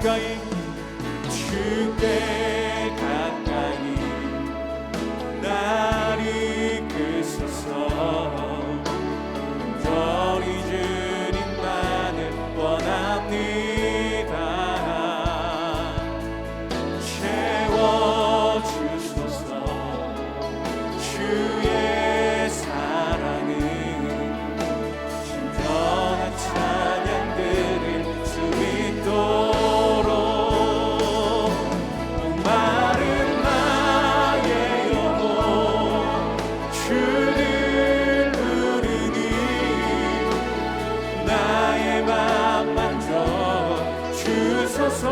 가까이 주께 가까이 날 이끄소서. 저희 주님만을 원합니다. 채워주소서. 주의 사랑은 신선한 찬양들을 수 있도록 목마른 나의 영혼 주를 부르니 나의 맘 만져 주소서.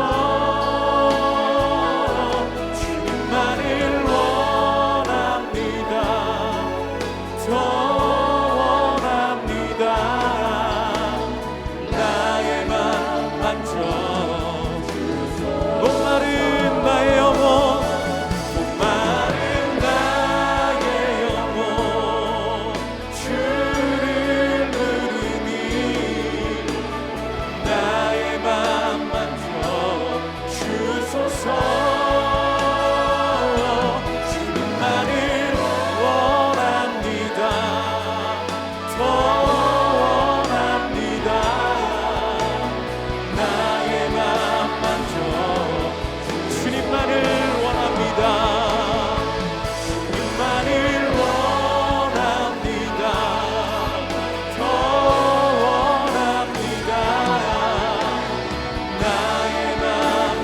주님만을 원합니다. 더 원합니다. 나의 맘 만져 주소서. 목마른 나의 영혼 목마른 나의 영혼 주를 부르니 나의 맘 만져 주소서. 주님만을 원합니다. 더 원합니다. 나의 맘 만져 주님만을 원합니다. 주님만을 원합니다. 더 원합니다. 나의 맘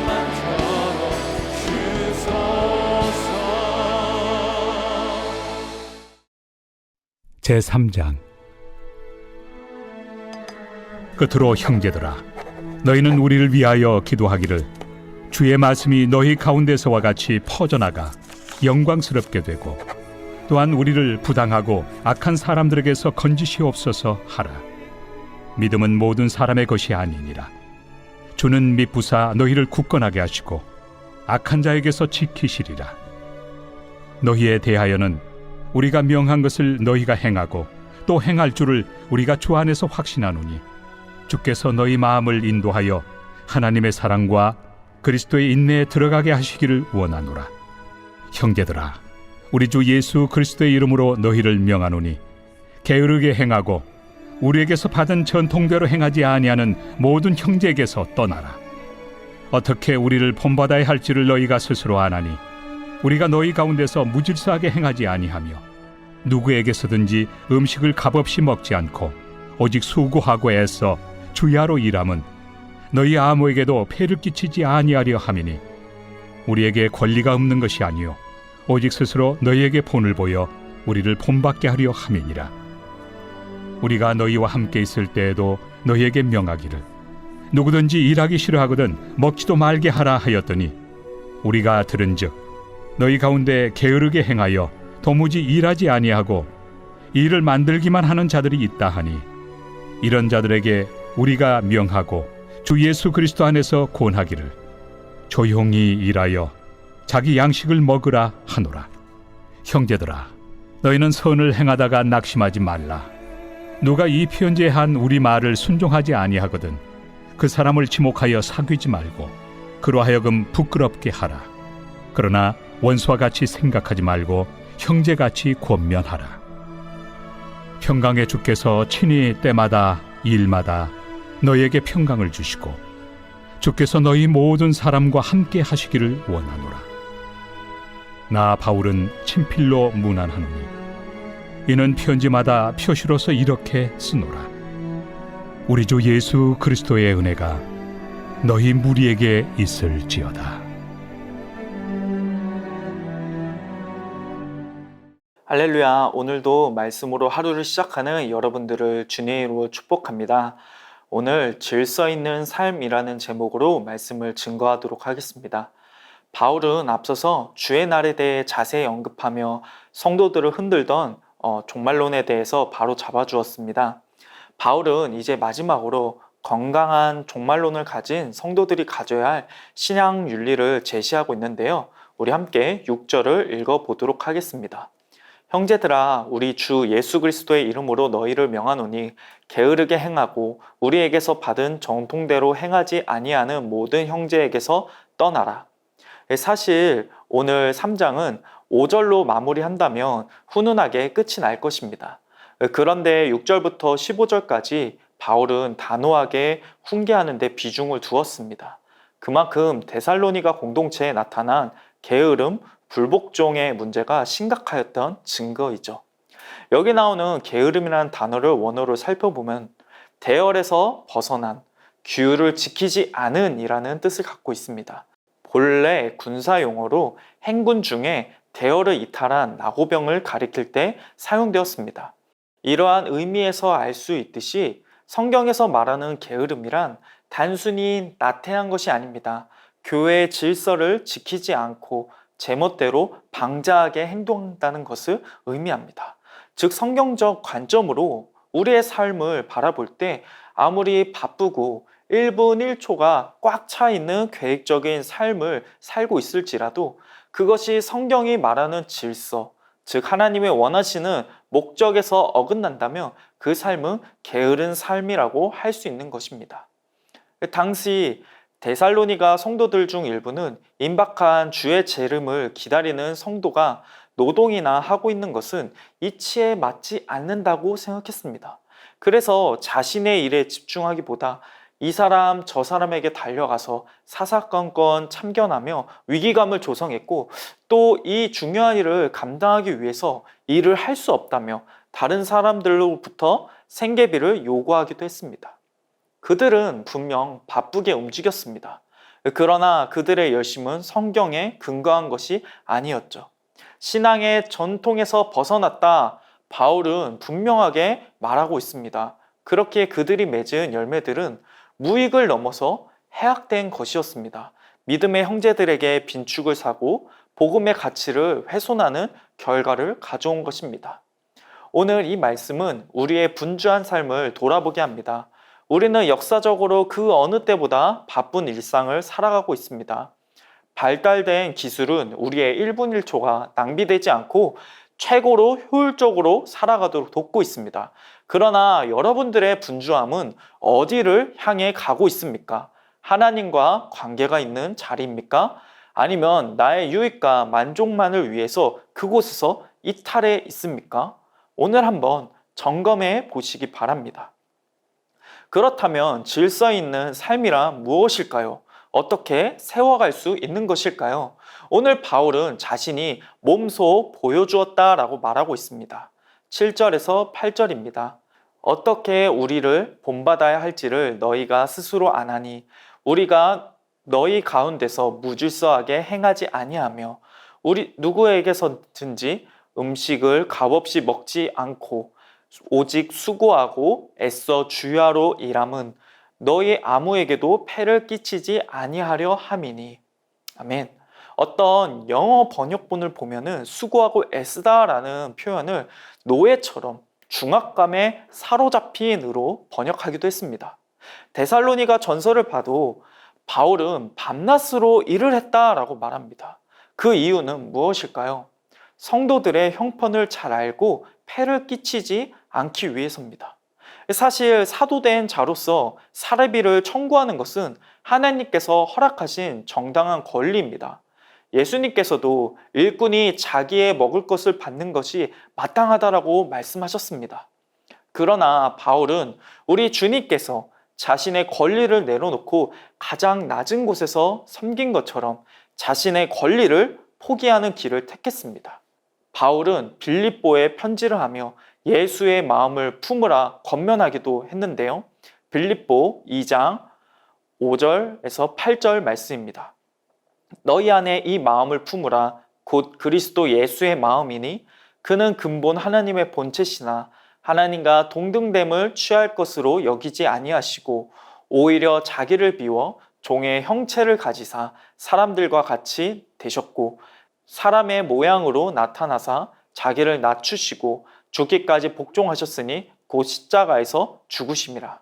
만져 주소서. 제3장. 끝으로 형제들아, 너희는 우리를 위하여 기도하기를 주의 말씀이 너희 가운데서와 같이 퍼져나가 영광스럽게 되고 또한 우리를 부당하고 악한 사람들에게서 건지시옵소서 하라. 믿음은 모든 사람의 것이 아니니라. 주는 미쁘사 너희를 굳건하게 하시고 악한 자에게서 지키시리라. 너희에 대하여는 우리가 명한 것을 너희가 행하고 또 행할 줄을 우리가 주 안에서 확신하노니 주께서 너희 마음을 인도하여 하나님의 사랑과 그리스도의 인내에 들어가게 하시기를 원하노라. 형제들아, 우리 주 예수 그리스도의 이름으로 너희를 명하노니 게으르게 행하고 우리에게서 받은 전통대로 행하지 아니하는 모든 형제에게서 떠나라. 어떻게 우리를 본받아야 할지를 너희가 스스로 아나니 우리가 너희 가운데서 무질서하게 행하지 아니하며 누구에게서든지 음식을 값없이 먹지 않고 오직 수고하고 애써 주야로 일함은 너희 아무에게도 폐를 끼치지 아니하려 함이니 우리에게 권리가 없는 것이 아니요 오직 스스로 너희에게 본을 보여 우리를 본받게 하려 함이니라. 우리가 너희와 함께 있을 때에도 너희에게 명하기를 누구든지 일하기 싫어하거든 먹지도 말게 하라 하였더니 우리가 들은즉 너희 가운데 게으르게 행하여 도무지 일하지 아니하고 일을 만들기만 하는 자들이 있다 하니 이런 자들에게 우리가 명하고 주 예수 그리스도 안에서 권하기를 조용히 일하여 자기 양식을 먹으라 하노라. 형제들아, 너희는 선을 행하다가 낙심하지 말라. 누가 이 편지에 한 우리 말을 순종하지 아니하거든 그 사람을 지목하여 사귀지 말고 그로 하여금 부끄럽게 하라. 그러나 원수와 같이 생각하지 말고 형제같이 권면하라. 평강의 주께서 친히 때마다 일마다 너희에게 평강을 주시고 주께서 너희 모든 사람과 함께 하시기를 원하노라. 나 바울은 친필로 문안하노니 이는 편지마다 표시로서 이렇게 쓰노라. 우리 주 예수 그리스도의 은혜가 너희 무리에게 있을지어다. 할렐루야. 오늘도 말씀으로 하루를 시작하는 여러분들을 주님의 이름으로 축복합니다. 오늘 질서 있는 삶이라는 제목으로 말씀을 증거하도록 하겠습니다. 바울은 앞서서 주의 날에 대해 자세히 언급하며 성도들을 흔들던 종말론에 대해서 바로 잡아주었습니다. 바울은 이제 마지막으로 건강한 종말론을 가진 성도들이 가져야 할 신앙 윤리를 제시하고 있는데요. 우리 함께 6절을 읽어보도록 하겠습니다. 형제들아, 우리 주 예수 그리스도의 이름으로 너희를 명하노니 게으르게 행하고 우리에게서 받은 정통대로 행하지 아니하는 모든 형제에게서 떠나라. 사실 오늘 3장은 5절로 마무리한다면 훈훈하게 끝이 날 것입니다. 그런데 6절부터 15절까지 바울은 단호하게 훈계하는 데 비중을 두었습니다. 그만큼 데살로니가 공동체에 나타난 게으름, 불복종의 문제가 심각하였던 증거이죠. 여기 나오는 게으름이라는 단어를 원어로 살펴보면 대열에서 벗어난, 규율을 지키지 않은 이라는 뜻을 갖고 있습니다. 본래 군사 용어로 행군 중에 대열을 이탈한 나고병을 가리킬 때 사용되었습니다. 이러한 의미에서 알 수 있듯이 성경에서 말하는 게으름이란 단순히 나태한 것이 아닙니다. 교회의 질서를 지키지 않고 제멋대로 방자하게 행동한다는 것을 의미합니다. 즉 성경적 관점으로 우리의 삶을 바라볼 때 아무리 바쁘고 1분 1초가 꽉 차 있는 계획적인 삶을 살고 있을지라도 그것이 성경이 말하는 질서, 즉 하나님이 원하시는 목적에서 어긋난다면 그 삶은 게으른 삶이라고 할 수 있는 것입니다. 당시 데살로니가 성도들 중 일부는 임박한 주의 재림을 기다리는 성도가 노동이나 하고 있는 것은 이치에 맞지 않는다고 생각했습니다. 그래서 자신의 일에 집중하기보다 이 사람 저 사람에게 달려가서 사사건건 참견하며 위기감을 조성했고 또 이 중요한 일을 감당하기 위해서 일을 할 수 없다며 다른 사람들로부터 생계비를 요구하기도 했습니다. 그들은 분명 바쁘게 움직였습니다. 그러나 그들의 열심은 성경에 근거한 것이 아니었죠. 신앙의 전통에서 벗어났다. 바울은 분명하게 말하고 있습니다. 그렇게 그들이 맺은 열매들은 무익을 넘어서 해악된 것이었습니다. 믿음의 형제들에게 빈축을 사고 복음의 가치를 훼손하는 결과를 가져온 것입니다. 오늘 이 말씀은 우리의 분주한 삶을 돌아보게 합니다. 우리는 역사적으로 그 어느 때보다 바쁜 일상을 살아가고 있습니다. 발달된 기술은 우리의 1분 1초가 낭비되지 않고 최고로 효율적으로 살아가도록 돕고 있습니다. 그러나 여러분들의 분주함은 어디를 향해 가고 있습니까? 하나님과 관계가 있는 자리입니까? 아니면 나의 유익과 만족만을 위해서 그곳에서 이탈해 있습니까? 오늘 한번 점검해 보시기 바랍니다. 그렇다면 질서 있는 삶이란 무엇일까요? 어떻게 세워갈 수 있는 것일까요? 오늘 바울은 자신이 몸소 보여주었다라고 말하고 있습니다. 7절에서 8절입니다. 어떻게 우리를 본받아야 할지를 너희가 스스로 아나니 우리가 너희 가운데서 무질서하게 행하지 아니하며 우리 누구에게서든지 음식을 값없이 먹지 않고 오직 수고하고 애써 주야로 일함은 너희 아무에게도 폐를 끼치지 아니하려 함이니. 아멘. 어떤 영어 번역본을 보면은 수고하고 애쓰다라는 표현을 노예처럼 중압감에 사로잡힌으로 번역하기도 했습니다. 데살로니가 전서를 봐도 바울은 밤낮으로 일을 했다라고 말합니다. 그 이유는 무엇일까요? 성도들의 형편을 잘 알고 폐를 끼치지 않기 위해서입니다. 사실 사도된 자로서 사례비를 청구하는 것은 하나님께서 허락하신 정당한 권리입니다. 예수님께서도 일꾼이 자기의 먹을 것을 받는 것이 마땅하다라고 말씀하셨습니다. 그러나 바울은 우리 주님께서 자신의 권리를 내려놓고 가장 낮은 곳에서 섬긴 것처럼 자신의 권리를 포기하는 길을 택했습니다. 바울은 빌립보에 편지를 하며 예수의 마음을 품으라 권면하기도 했는데요. 빌립보 2장 5절에서 8절 말씀입니다. 너희 안에 이 마음을 품으라 곧 그리스도 예수의 마음이니 그는 근본 하나님의 본체시나 하나님과 동등됨을 취할 것으로 여기지 아니하시고 오히려 자기를 비워 종의 형체를 가지사 사람들과 같이 되셨고 사람의 모양으로 나타나사 자기를 낮추시고 죽기까지 복종하셨으니 곧 십자가에서 죽으심이라.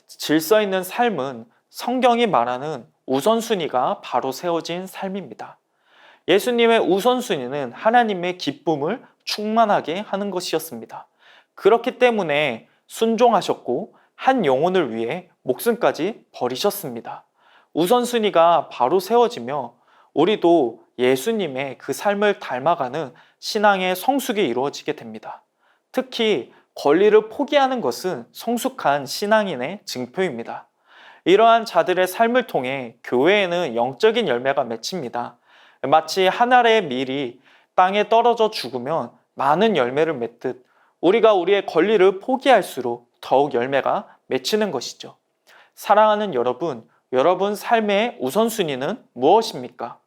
질서 있는 삶은 성경이 말하는 우선순위가 바로 세워진 삶입니다. 예수님의 우선순위는 하나님의 기쁨을 충만하게 하는 것이었습니다. 그렇기 때문에 순종하셨고 한 영혼을 위해 목숨까지 버리셨습니다. 우선순위가 바로 세워지며 우리도 예수님의 그 삶을 닮아가는 신앙의 성숙이 이루어지게 됩니다. 특히 권리를 포기하는 것은 성숙한 신앙인의 증표입니다. 이러한 자들의 삶을 통해 교회에는 영적인 열매가 맺힙니다. 마치 한 알의 밀이 땅에 떨어져 죽으면 많은 열매를 맺듯 우리가 우리의 권리를 포기할수록 더욱 열매가 맺히는 것이죠. 사랑하는 여러분, 여러분 삶의 우선순위는 무엇입니까?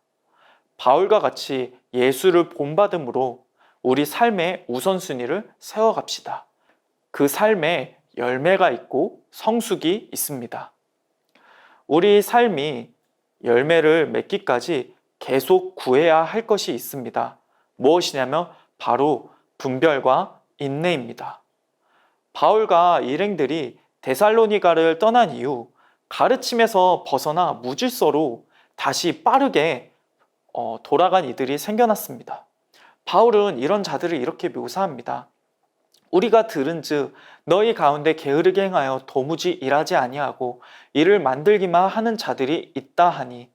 바울과 같이 예수를 본받음으로 우리 삶의 우선순위를 세워갑시다. 그 삶에 열매가 있고 성숙이 있습니다. 우리 삶이 열매를 맺기까지 계속 구해야 할 것이 있습니다. 무엇이냐면 바로 분별과 인내입니다. 바울과 일행들이 데살로니가를 떠난 이후 가르침에서 벗어나 무질서로 다시 빠르게 돌아간 이들이 생겨났습니다. 바울은 이런 자들을 이렇게 묘사합니다. 우리가 들은즉 너희 가운데 게으르게 행하여 도무지 일하지 아니하고 일을 만들기만 하는 자들이 있다 하니,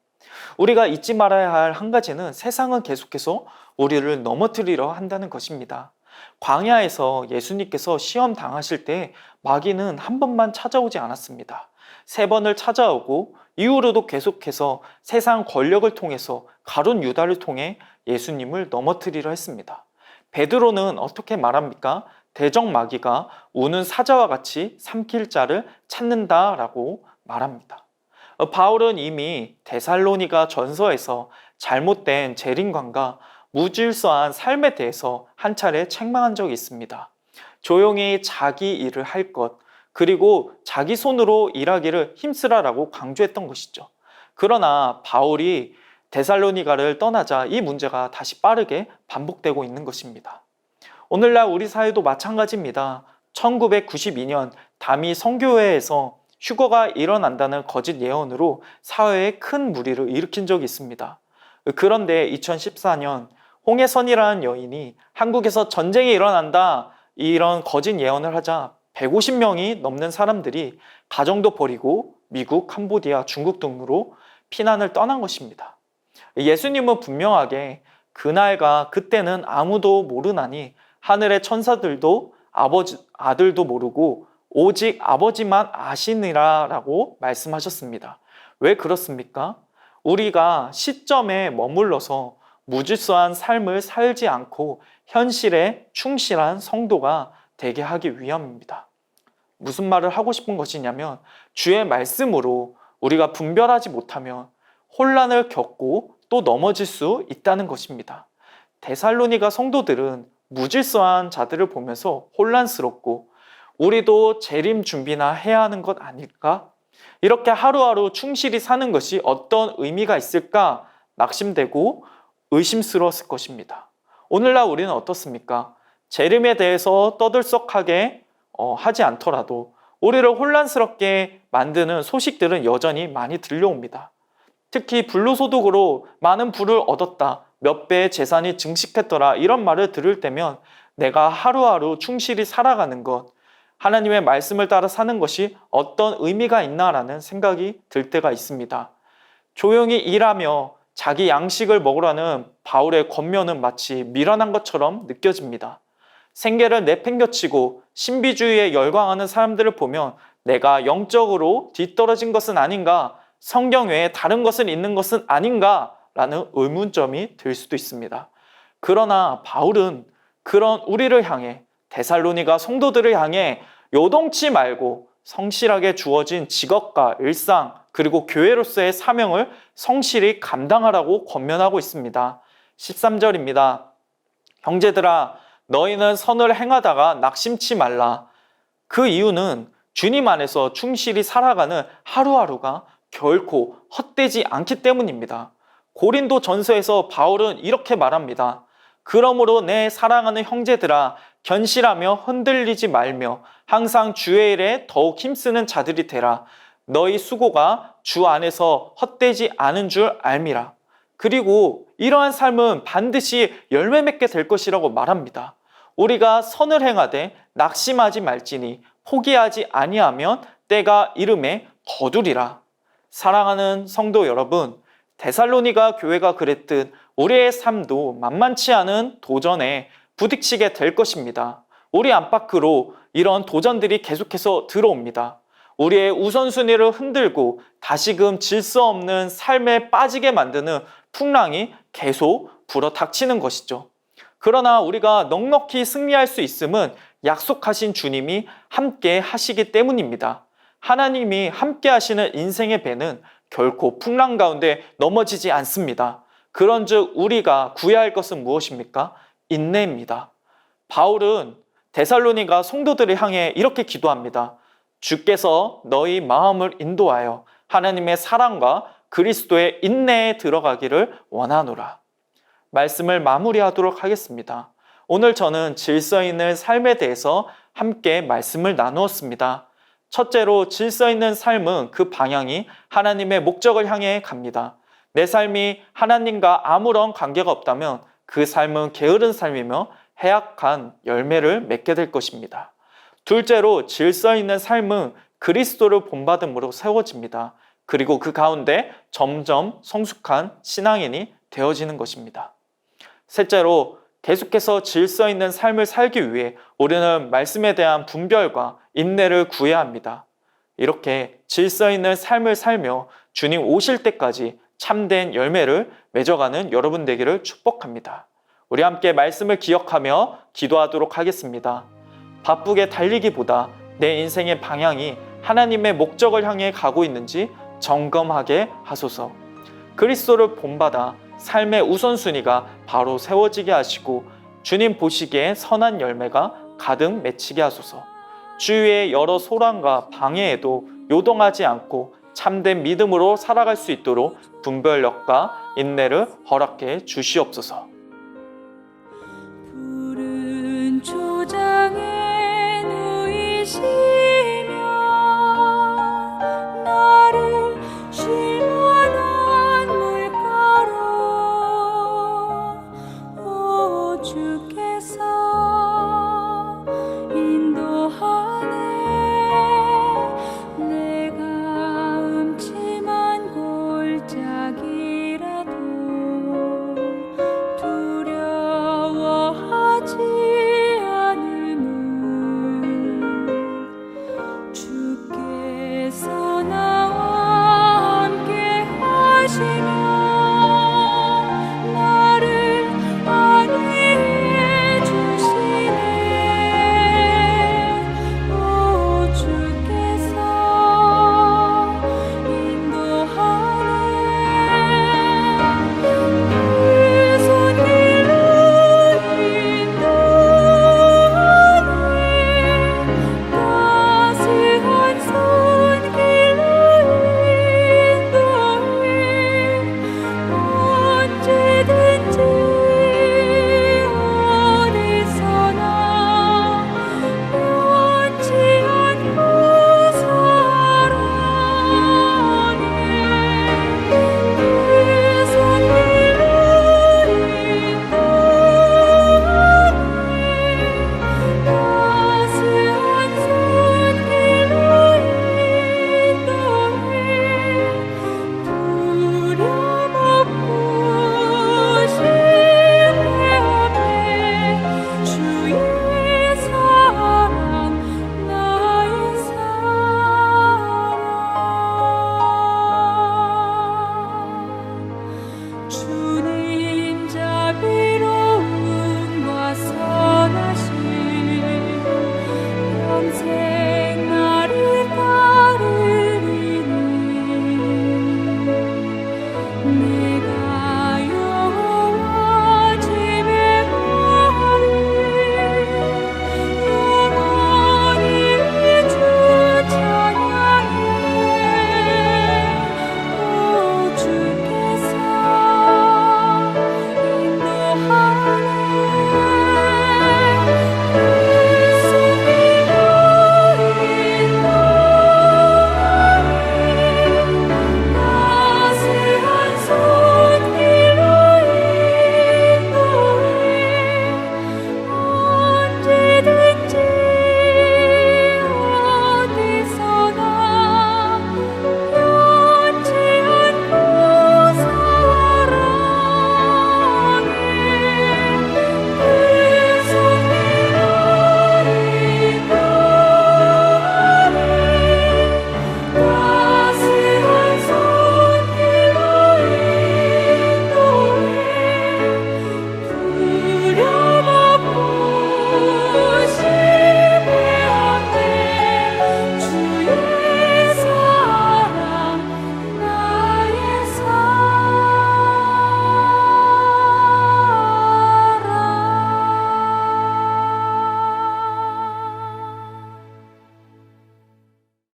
우리가 잊지 말아야 할 한 가지는 세상은 계속해서 우리를 넘어뜨리려 한다는 것입니다. 광야에서 예수님께서 시험 당하실 때 마귀는 한 번만 찾아오지 않았습니다. 3번을 찾아오고 이후로도 계속해서 세상 권력을 통해서 가룟 유다를 통해 예수님을 넘어뜨리려 했습니다. 베드로는 어떻게 말합니까? 대적 마귀가 우는 사자와 같이 삼킬 자를 찾는다라고 말합니다. 바울은 이미 데살로니가 전서에서 잘못된 재림관과 무질서한 삶에 대해서 한 차례 책망한 적이 있습니다. 조용히 자기 일을 할 것, 그리고 자기 손으로 일하기를 힘쓰라라고 강조했던 것이죠. 그러나 바울이 데살로니가를 떠나자 이 문제가 다시 빠르게 반복되고 있는 것입니다. 오늘날 우리 사회도 마찬가지입니다. 1992년 담이 선교회에서 휴거가 일어난다는 거짓 예언으로 사회에 큰 무리를 일으킨 적이 있습니다. 그런데 2014년 홍혜선이라는 여인이 한국에서 전쟁이 일어난다 이런 거짓 예언을 하자 150명이 넘는 사람들이 가정도 버리고 미국, 캄보디아, 중국 등으로 피난을 떠난 것입니다. 예수님은 분명하게 그날과 그때는 아무도 모르나니 하늘의 천사들도 아들도 모르고 오직 아버지만 아시니라 라고 말씀하셨습니다. 왜 그렇습니까? 우리가 시점에 머물러서 무질서한 삶을 살지 않고 현실에 충실한 성도가 되게 하기 위함입니다. 무슨 말을 하고 싶은 것이냐면 주의 말씀으로 우리가 분별하지 못하면 혼란을 겪고 또 넘어질 수 있다는 것입니다. 데살로니가 성도들은 무질서한 자들을 보면서 혼란스럽고 우리도 재림 준비나 해야 하는 것 아닐까? 이렇게 하루하루 충실히 사는 것이 어떤 의미가 있을까? 낙심되고 의심스러웠을 것입니다. 오늘날 우리는 어떻습니까? 재림에 대해서 떠들썩하게 하지 않더라도 우리를 혼란스럽게 만드는 소식들은 여전히 많이 들려옵니다. 특히 불로소득으로 많은 부를 얻었다, 몇 배의 재산이 증식했더라 이런 말을 들을 때면 내가 하루하루 충실히 살아가는 것, 하나님의 말씀을 따라 사는 것이 어떤 의미가 있나라는 생각이 들 때가 있습니다. 조용히 일하며 자기 양식을 먹으라는 바울의 권면은 마치 미련한 것처럼 느껴집니다. 생계를 내팽겨치고 신비주의에 열광하는 사람들을 보면 내가 영적으로 뒤떨어진 것은 아닌가, 성경 외에 다른 것은 있는 것은 아닌가 라는 의문점이 들 수도 있습니다. 그러나 바울은 그런 우리를 향해, 데살로니가 성도들을 향해 요동치 말고 성실하게 주어진 직업과 일상 그리고 교회로서의 사명을 성실히 감당하라고 권면하고 있습니다. 13절입니다. 형제들아, 너희는 선을 행하다가 낙심치 말라. 그 이유는 주님 안에서 충실히 살아가는 하루하루가 결코 헛되지 않기 때문입니다. 고린도 전서에서 바울은 이렇게 말합니다. 그러므로 내 사랑하는 형제들아, 견실하며 흔들리지 말며 항상 주의 일에 더욱 힘쓰는 자들이 되라. 너희 수고가 주 안에서 헛되지 않은 줄 알미라. 그리고 이러한 삶은 반드시 열매 맺게 될 것이라고 말합니다. 우리가 선을 행하되 낙심하지 말지니 포기하지 아니하면 때가 이름에 거두리라. 사랑하는 성도 여러분, 데살로니가 교회가 그랬듯 우리의 삶도 만만치 않은 도전에 부딪히게 될 것입니다. 우리 안팎으로 이런 도전들이 계속해서 들어옵니다. 우리의 우선순위를 흔들고 다시금 질서 없는 삶에 빠지게 만드는 풍랑이 계속 불어닥치는 것이죠. 그러나 우리가 넉넉히 승리할 수 있음은 약속하신 주님이 함께 하시기 때문입니다. 하나님이 함께 하시는 인생의 배는 결코 풍랑 가운데 넘어지지 않습니다. 그런즉 우리가 구해야 할 것은 무엇입니까? 인내입니다. 바울은 데살로니가 성도들을 향해 이렇게 기도합니다. 주께서 너희 마음을 인도하여 하나님의 사랑과 그리스도의 인내에 들어가기를 원하노라. 말씀을 마무리하도록 하겠습니다. 오늘 저는 질서 있는 삶에 대해서 함께 말씀을 나누었습니다. 첫째로 질서 있는 삶은 그 방향이 하나님의 목적을 향해 갑니다. 내 삶이 하나님과 아무런 관계가 없다면 그 삶은 게으른 삶이며 해악한 열매를 맺게 될 것입니다. 둘째로 질서 있는 삶은 그리스도를 본받음으로 세워집니다. 그리고 그 가운데 점점 성숙한 신앙인이 되어지는 것입니다. 셋째로 계속해서 질서 있는 삶을 살기 위해 우리는 말씀에 대한 분별과 인내를 구해야 합니다. 이렇게 질서 있는 삶을 살며 주님 오실 때까지 참된 열매를 맺어가는 여러분 되기를 축복합니다. 우리 함께 말씀을 기억하며 기도하도록 하겠습니다. 바쁘게 달리기보다 내 인생의 방향이 하나님의 목적을 향해 가고 있는지 점검하게 하소서. 그리스도를 본받아 삶의 우선순위가 바로 세워지게 하시고 주님 보시기에 선한 열매가 가득 맺히게 하소서. 주위의 여러 소란과 방해에도 요동하지 않고 참된 믿음으로 살아갈 수 있도록 분별력과 인내를 허락해 주시옵소서.